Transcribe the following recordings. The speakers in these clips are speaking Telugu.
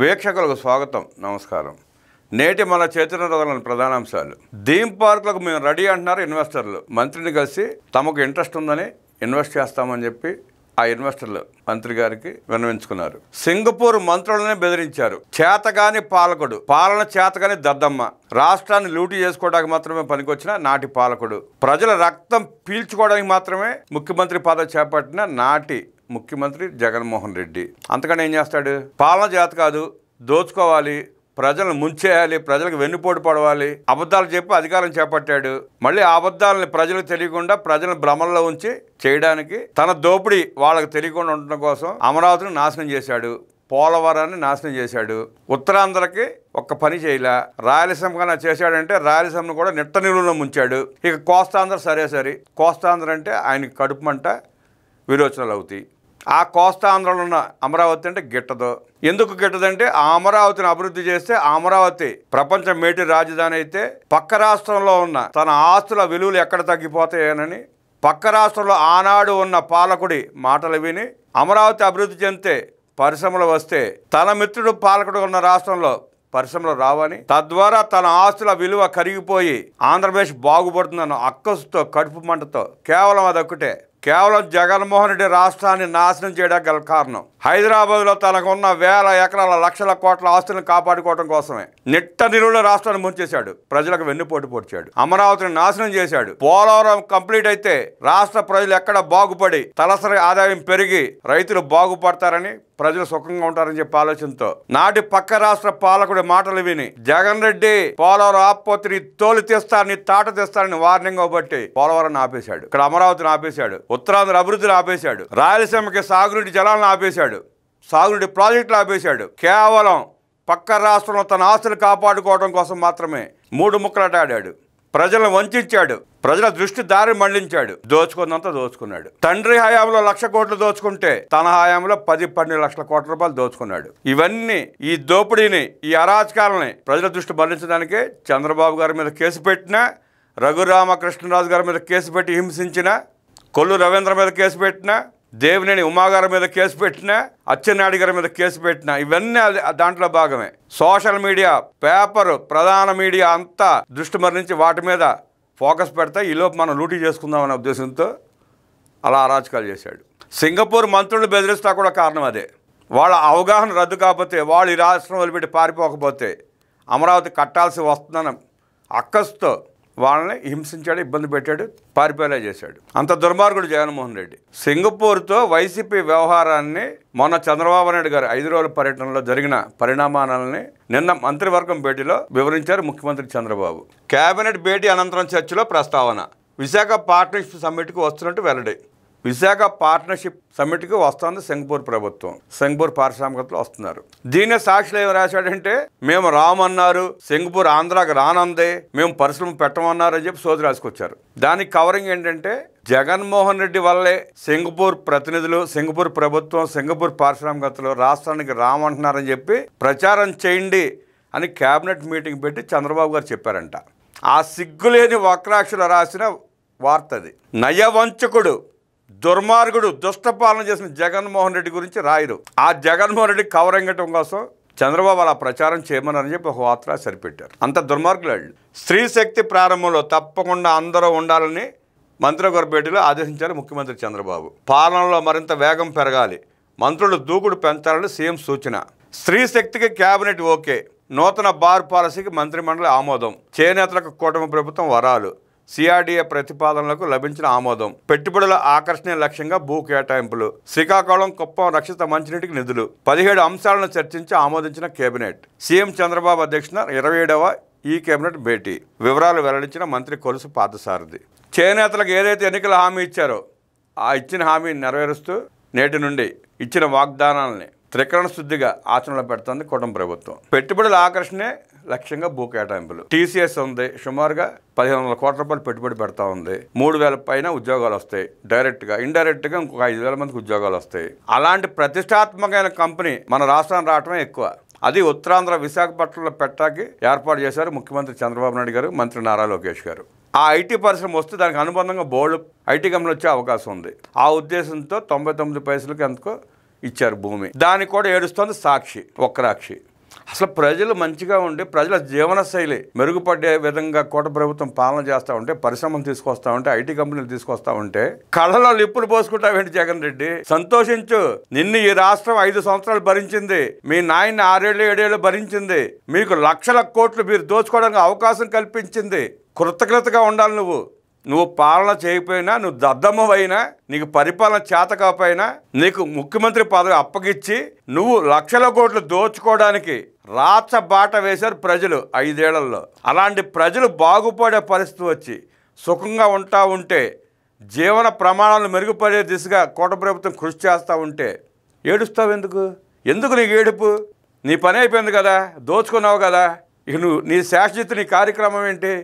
వీక్షకులకు స్వాగతం, నమస్కారం. నేటి మన చైతన్యలోని ప్రధానాంశాలు. థీమ్ పార్కులకు మేము రెడీ అంటున్నారు ఇన్వెస్టర్లు. మంత్రిని కలిసి తమకు ఇంట్రెస్ట్ ఉందని ఇన్వెస్ట్ చేస్తామని చెప్పి ఆ ఇన్వెస్టర్లు మంత్రి గారికి విన్నవించుకున్నారు. సింగపూర్ మంత్రులనే బెదిరించారు. చేతగాని పాలకుడు, పాలన చేతగాని దద్దమ్మ, రాష్ట్రాన్ని లూటీ చేసుకోవడానికి మాత్రమే పనికొచ్చిన నాటి పాలకుడు, ప్రజల రక్తం పీల్చుకోవడానికి మాత్రమే ముఖ్యమంత్రి పదవి చేపట్టిన నాటి ముఖ్యమంత్రి జగన్మోహన్ రెడ్డి. అంతకన్నా ఏం చేస్తాడు? పాలన చేత కాదు, దోచుకోవాలి, ప్రజలను ముంచేయాలి, ప్రజలకు వెన్నుపోటు పడవాలి, అబద్ధాలు చెప్పి అధికారం చేపట్టాడు. మళ్ళీ ఆ అబద్ధాలని ప్రజలకు తెలియకుండా ప్రజలను భ్రమల్లో ఉంచి చేయడానికి, తన దోపిడీ వాళ్ళకి తెలియకుండా ఉండటం కోసం అమరావతిని నాశనం చేశాడు, పోలవరాన్ని నాశనం చేశాడు. ఉత్తరాంధ్రకి ఒక్క పని చేయలే. రాయలసీమ కన్నా చేశాడంటే రాయలసీమను కూడా నిట్ట నిలువులో ముంచాడు. ఇక కోస్తాంధ్ర సరే కోస్తాంధ్ర అంటే ఆయనకి కడుపు మంట, విరోచనలు అవుతాయి. ఆ కోస్తాంధ్రలో ఉన్న అమరావతి అంటే గిట్టదు. ఎందుకు గిట్టదంటే ఆ అమరావతిని అభివృద్ధి చేస్తే ఆ అమరావతి ప్రపంచ మేటి రాజధాని అయితే పక్క రాష్ట్రంలో ఉన్న తన ఆస్తుల విలువలు ఎక్కడ తగ్గిపోతాయనని పక్క రాష్ట్రంలో ఆనాడు ఉన్న పాలకుడి మాటలు విని అమరావతి అభివృద్ధి చెందితే పరిశ్రమలు వస్తే తన మిత్రుడు పాలకుడు ఉన్న రాష్ట్రంలో పరిశ్రమలు రావని, తద్వారా తన ఆస్తుల విలువ కరిగిపోయి ఆంధ్రప్రదేశ్ బాగుపడుతుందన్న అక్కసుతో, కడుపు మంటతో కేవలం అదొక్కటే, కేవలం జగన్మోహన్ రెడ్డి రాష్ట్రాన్ని నాశనం చేయడానికి గల కారణం హైదరాబాద్లో తనకున్న వేల ఎకరాల లక్షల కోట్ల ఆస్తులను కాపాడుకోవడం కోసమే నిట్ట నిలువులో రాష్ట్రాన్ని ముంచేశాడు. ప్రజలకు వెన్నుపోటు పొడిచాడు, అమరావతిని నాశనం చేశాడు. పోలవరం కంప్లీట్ అయితే రాష్ట్ర ప్రజలు ఎక్కడ బాగుపడి తలసరి ఆదాయం పెరిగి రైతులు బాగుపడతారని, ప్రజలు సుఖంగా ఉంటారని చెప్పే ఆలోచనతో నాటి పక్క రాష్ట్ర పాలకుడి మాటలు విని జగన్ రెడ్డి పోలవరం ఆపోతిని తోలు తీస్తారని, తాట తీస్తారని వార్నింగ్ బట్టి పోలవరాన్ని ఆపేశాడు. ఇక్కడ అమరావతిని ఆపేశాడు. ఉత్తరాంధ్ర అభివృద్ధిని ఆపేశాడు. రాయలసీమకి సాగునీటి జలాలను ఆపేశాడు. సాగునీటి ప్రాజెక్టులు ఆపేశాడు. కేవలం పక్క రాష్ట్రంలో తన ఆస్తులు కాపాడుకోవడం కోసం మాత్రమే మూడు ముక్కలాట ఆడాడు. ప్రజలను వంచాడు. ప్రజల దృష్టి దారి మళ్లించాడు. దోచుకున్నంత దోచుకున్నాడు. తండ్రి హయాంలో 1,00,000 కోట్లు దోచుకుంటే తన హయాంలో 10-12 లక్షల కోట్ల రూపాయలు దోచుకున్నాడు. ఇవన్నీ, ఈ దోపిడీని, ఈ అరాచకాలని ప్రజల దృష్టి మళ్లించడానికే చంద్రబాబు గారి మీద కేసు పెట్టిన, రఘురామకృష్ణరాజు గారి మీద కేసు పెట్టి హింసించిన, కొల్లు రవీంద్ర మీద కేసు పెట్టిన, దేవినేని ఉమాగారి మీద కేసు పెట్టిన, అచ్చెన్నాయుడు గారి మీద కేసు పెట్టిన, ఇవన్నీ దాంట్లో భాగమే. సోషల్ మీడియా, పేపర్, ప్రధాన మీడియా అంతా దృష్టి మరణించి వాటి మీద ఫోకస్ పెడతా ఈలోపు మనం లూటీ చేసుకుందామనే ఉద్దేశంతో అలా అరాచకాలు చేశాడు. సింగపూర్ మంత్రులు బెదిరిస్తా కూడా కారణం అదే. వాళ్ళ అవగాహన రద్దు కాకపోతే, వాళ్ళు ఈ రాష్ట్రం వదిలిపెట్టి పారిపోకపోతే అమరావతి కట్టాల్సి వస్తుందని అక్కసుతో వాళ్ళని హింసించాడు, ఇబ్బంది పెట్టాడు, పారిపోయేలా చేశాడు. అంత దుర్మార్గుడు జగన్మోహన్ రెడ్డి. సింగపూర్తో వైసీపీ వ్యవహారాన్ని మొన్న చంద్రబాబు నాయుడు గారు 5 రోజుల పర్యటనలో జరిగిన పరిణామాలని నిన్న మంత్రివర్గం భేటీలో వివరించారు ముఖ్యమంత్రి చంద్రబాబు. కేబినెట్ భేటీ అనంతరం చర్చలో ప్రస్తావన. విశాఖ పార్ట్నర్షిప్ సమ్మిట్కి వస్తున్నట్టు వెల్లడి. విశాఖ పార్ట్నర్షిప్ సమ్మిట్కి వస్తుంది సింగపూర్ ప్రభుత్వం. సింగపూర్ పారిశ్రామికతలు వస్తున్నారు. దీనే సాక్షులు ఏమి రాశాడంటే, మేము రామన్నారు, సింగపూర్ ఆంధ్రాకి రానందే, మేము పరిశ్రమ పెట్టమన్నారు అని చెప్పి సోది రాసుకొచ్చారు. దానికి కవరింగ్ ఏంటంటే, జగన్మోహన్ రెడ్డి వల్లే సింగపూర్ ప్రతినిధులు, సింగపూర్ ప్రభుత్వం, సింగపూర్ పారిశ్రామికతలు రాష్ట్రానికి రామంటున్నారని చెప్పి ప్రచారం చేయండి అని కేబినెట్ మీటింగ్ పెట్టి చంద్రబాబు గారు చెప్పారంట. ఆ సిగ్గులేని వక్రాక్షులు రాసిన వార్త అది. నయవంచకుడు, దుర్మార్గుడు, దుష్టపాలన చేసిన జగన్మోహన్ రెడ్డి గురించి రాయరు. ఆ జగన్మోహన్ రెడ్డి కవరింగటం కోసం చంద్రబాబు అలా ప్రచారం చేయమని చెప్పి ఒక వార్త సరిపెట్టారు. అంత దుర్మార్గులు. స్త్రీ శక్తి ప్రారంభంలో తప్పకుండా అందరూ ఉండాలని మంత్రివర్గ భేటీలో ఆదేశించారు ముఖ్యమంత్రి చంద్రబాబు. పాలనలో మరింత వేగం పెరగాలి, మంత్రులు దూకుడు పెంచాలని సీఎం సూచన. స్త్రీ శక్తికి కేబినెట్ ఓకే, నూతన బార్ పాలసీకి మంత్రిమండలి ఆమోదం, చేనేతలకు కూటమి ప్రభుత్వం వరాలు, సిఆర్డీఏ ప్రతిపాదనలకు లభించిన ఆమోదం, పెట్టుబడుల ఆకర్షణీయ లక్ష్యంగా భూ కేటాయింపులు, శ్రీకాకుళం కుప్పం రక్షిత మంచినీటికి నిధులు, 17 అంశాలను చర్చించి ఆమోదించిన కేబినెట్. సీఎం చంద్రబాబు అధ్యక్షతన 27వ ఈ కేబినెట్ భేటీ. వివరాలు వెల్లడించిన మంత్రి కొలుసు పార్థసారథి. చేనేతలకు ఏదైతే ఎన్నికల హామీ ఇచ్చారో ఆ ఇచ్చిన హామీ నెరవేరుస్తూ నేటి నుండి ఇచ్చిన వాగ్దానాలని త్రికరణ శుద్ధిగా ఆచరణలో పెడుతుంది కూటమి ప్రభుత్వం. పెట్టుబడుల ఆకర్షణే లక్ష్యంగా భూ కేటాయింపులు. టీసీఎస్ ఉంది, సుమారుగా 1,500 కోట్ల రూపాయలు పెట్టుబడి పెడతా ఉంది. 3,000 పైన ఉద్యోగాలు వస్తాయి డైరెక్ట్గా. ఇండైరెక్ట్గా ఇంకొక 5,000 మందికి ఉద్యోగాలు వస్తాయి. అలాంటి ప్రతిష్టాత్మకమైన కంపెనీ మన రాష్ట్రానికి రావటమే ఎక్కువ. అది ఉత్తరాంధ్ర విశాఖపట్నంలో పెట్టాకి ఏర్పాటు చేశారు ముఖ్యమంత్రి చంద్రబాబు నాయుడు గారు, మంత్రి నారా లోకేష్ గారు. ఆ ఐటీ పరిశ్రమ వస్తే దానికి అనుబంధంగా బోర్డు ఐటీ కంపెనీ వచ్చే అవకాశం ఉంది. ఆ ఉద్దేశంతో 99 పైసలకి ఎంతకో ఇచ్చారు భూమి. దానికి కూడా ఏడుస్తోంది సాక్షి, ఒక్కరాక్షి. అసలు ప్రజలు మంచిగా ఉండి ప్రజల జీవనశైలి మెరుగుపడే విధంగా కూట ప్రభుత్వం పాలన చేస్తూ ఉంటే, పరిశ్రమలు తీసుకొస్తా ఉంటే, ఐటీ కంపెనీలు తీసుకొస్తా ఉంటే కళ్ళలో లిప్పులు పోసుకుంటావేంటి జగన్ రెడ్డి? సంతోషించు. నిన్ను ఈ రాష్ట్రం 5 సంవత్సరాలు భరించింది, మీ నాయన్ని 6 ఏళ్ళు 7 ఏళ్ళు భరించింది, మీకు లక్షల కోట్లు మీరు దోచుకోవడానికి అవకాశం కల్పించింది. కృతజ్ఞతగా ఉండాలి. నువ్వు పాలన చేయకపోయినా, నువ్వు దద్దమ్మవైనా, నీకు పరిపాలన చేత కాకపోయినా, నీకు ముఖ్యమంత్రి పదవి అప్పగిచ్చి నువ్వు లక్షల కోట్లు దోచుకోవడానికి రాచబాట వేశారు ప్రజలు 5 ఏళ్లలో. అలాంటి ప్రజలు బాగుపడే పరిస్థితి వచ్చి సుఖంగా ఉంటా ఉంటే, జీవన ప్రమాణాలు మెరుగుపడే దిశగా కూట ప్రభుత్వం కృషి చేస్తూ ఉంటే ఏడుస్తావు ఎందుకు? ఎందుకు నీకు ఏడుపు? నీ పని అయిపోయింది కదా, దోచుకున్నావు కదా. ఇక నీ శాశ్వత నీ కార్యక్రమం ఏంటి?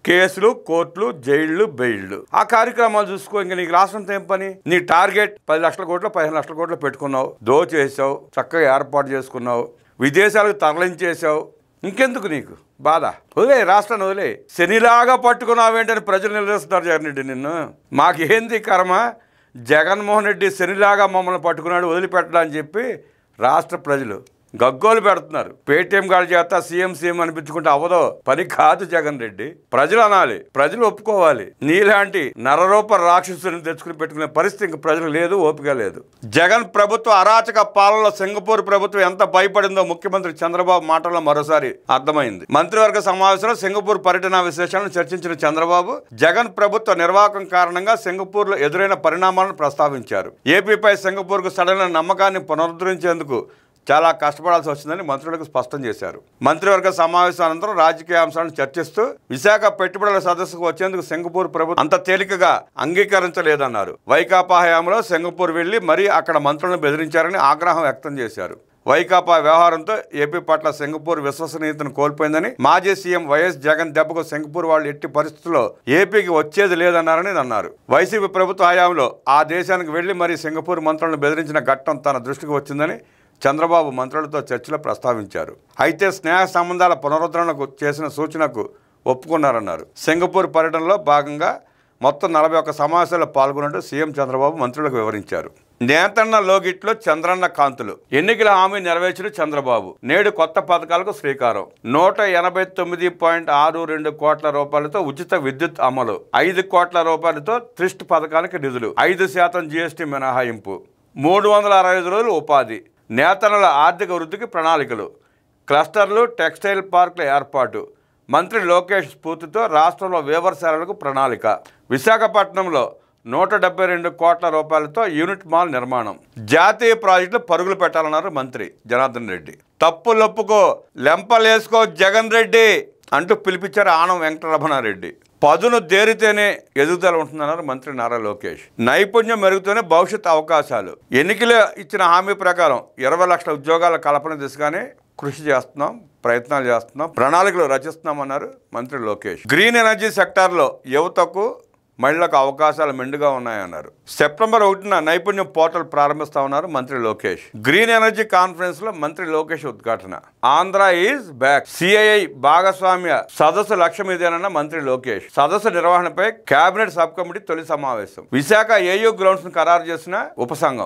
కేసులు, కోర్టులు, జైళ్లు, బెయిళ్లు. ఆ కార్యక్రమాలు చూసుకో. ఇంకా నీకు రాష్ట్రంతో ఏం పని? నీ టార్గెట్ 10 లక్షల కోట్లు 15 లక్షల కోట్లు పెట్టుకున్నావు, దోచేసావు, చక్కగా ఏర్పాటు చేసుకున్నావు, విదేశాలకు తరలించేసావు. ఇంకెందుకు నీకు బాధ? వదిలే, రాష్ట్రాన్ని వదిలే. శనిలాగా పట్టుకున్నావేంటని ప్రజలు నిలదీస్తున్నారు జగన్ రెడ్డి నిన్ను. మాకేంది కర్మ, జగన్మోహన్ రెడ్డి శనిలాగా మమ్మల్ని పట్టుకున్నాడు, వదిలిపెట్టడా అని చెప్పి రాష్ట్ర ప్రజలు గగ్గోలు పెడుతున్నారు. పేటీఎం గాడి చేత సీఎం అనిపించుకుంటే అవదో పని కాదు జగన్ రెడ్డి. ప్రజలు అనాలి, ప్రజలు ఒప్పుకోవాలి. నీలాంటి నరరూప రాక్షసుని తెచ్చుకుని పెట్టుకునే పరిస్థితి ఇంక ప్రజలు లేదు, ఓపిక లేదు. జగన్ ప్రభుత్వ అరాచక పాలనలో సింగపూర్ ప్రభుత్వం ఎంత భయపడిందో ముఖ్యమంత్రి చంద్రబాబు మాటల్లో మరోసారి అర్థమైంది. మంత్రివర్గ సమావేశంలో సింగపూర్ పర్యటన విశేషాలను చర్చించిన చంద్రబాబు జగన్ ప్రభుత్వ నిర్వాహకం కారణంగా సింగపూర్లో ఎదురైన పరిణామాలను ప్రస్తావించారు. ఏపీపై సింగపూర్కు సడలిన నమ్మకాన్ని పునరుద్ధరించేందుకు చాలా కష్టపడాల్సి వచ్చిందని మంత్రులకు స్పష్టం చేశారు. మంత్రివర్గ సమావేశం అనంతరం రాజకీయ అంశాలను చర్చిస్తూ విశాఖ పెట్టుబడుల సదస్సుకు వచ్చేందుకు సింగపూర్ ప్రభుత్వం అంత తేలికగా అంగీకరించలేదన్నారు. వైకాపా హయాంలో సింగపూర్ వెళ్లి మరీ అక్కడ మంత్రులను బెదిరించారని ఆగ్రహం వ్యక్తం చేశారు. వైకాపా వ్యవహారంతో ఏపీ పట్ల సింగపూర్ విశ్వసనీయతను కోల్పోయిందని, మాజీ సీఎం వైఎస్ జగన్ దెబ్బకు సింగపూర్ వాళ్ళు ఎట్టి పరిస్థితుల్లో ఏపీకి వచ్చేది లేదన్నారని అన్నారు. వైసీపీ ప్రభుత్వ హయాంలో ఆ దేశానికి వెళ్లి మరీ సింగపూర్ మంత్రులను బెదిరించిన ఘట్టం తన దృష్టికి వచ్చిందని చంద్రబాబు మంత్రులతో చర్చలో ప్రస్తావించారు. అయితే స్నేహ సంబంధాల పునరుద్ధరణకు చేసిన సూచనకు ఒప్పుకున్నారన్నారు. సింగపూర్ పర్యటనలో భాగంగా మొత్తం 41 సమావేశాల్లో పాల్గొన్నట్టు సీఎం చంద్రబాబు మంత్రులకు వివరించారు. నేతన్న లోగిట్లో చంద్రన్న కాంతులు. ఎన్నికల హామీ నెరవేర్చిన చంద్రబాబు నేడు కొత్త పథకాలకు శ్రీకారం. 189.62 కోట్ల రూపాయలతో ఉచిత విద్యుత్ అమలు, 5 కోట్ల రూపాయలతో ట్రిస్ట్ పథకానికి నిధులు, 5% జీఎస్టీ మినహాయింపు, 365 రోజులు ఉపాధి, నేతన్నల ఆర్థిక వృద్ధికి ప్రణాళికలు, క్లస్టర్లు, టెక్స్టైల్ పార్కుల ఏర్పాటు, మంత్రి లోకేష్ స్ఫూర్తితో రాష్ట్రంలో వేవర్శాలలకు ప్రణాళిక, విశాఖపట్నంలో 172 కోట్ల రూపాయలతో యూనిట్ మాల్ నిర్మాణం, జాతీయ ప్రాజెక్టులు పరుగులు పెట్టాలన్నారు మంత్రి జనార్దన్ రెడ్డి. తప్పులొప్పుకో, లెంపలేసుకో జగన్ రెడ్డి అంటూ పిలిపించారు ఆనం వెంకటరమణారెడ్డి. పదును దేరితేనే ఎదుగుదల ఉంటుందన్నారు మంత్రి నారా లోకేష్. నైపుణ్యం మెరుగుతూనే భవిష్యత్ అవకాశాలు. ఎన్నికలు ఇచ్చిన హామీ ప్రకారం 20 లక్షల ఉద్యోగాల కల్పన దిశగానే కృషి చేస్తున్నాం, ప్రయత్నాలు చేస్తున్నాం, ప్రణాళికలు రచిస్తున్నామన్నారు మంత్రి లోకేష్. గ్రీన్ ఎనర్జీ సెక్టార్లో యువతకు మహిళలకు అవకాశాలు మెండుగా ఉన్నాయన్నారు. సెప్టెంబర్ 1న నైపుణ్యం పోర్టల్ ప్రారంభిస్తామన్నారు మంత్రి లోకేష్. గ్రీన్ ఎనర్జీ కాన్ఫరెన్స్ లో మంత్రి లోకేష్ ఉద్ఘాటన. Andhra is back. సిఐఐ భాగస్వామ్య సదస్సు లక్ష్యం ఇదేనన్న మంత్రి లోకేష్. సదస్సు నిర్వహణపై కేబినెట్ సబ్ కమిటీ తొలి సమావేశం. విశాఖ ఏయూ గ్రౌండ్స్ ను ఖరారు చేసిన ఉపసంఘం.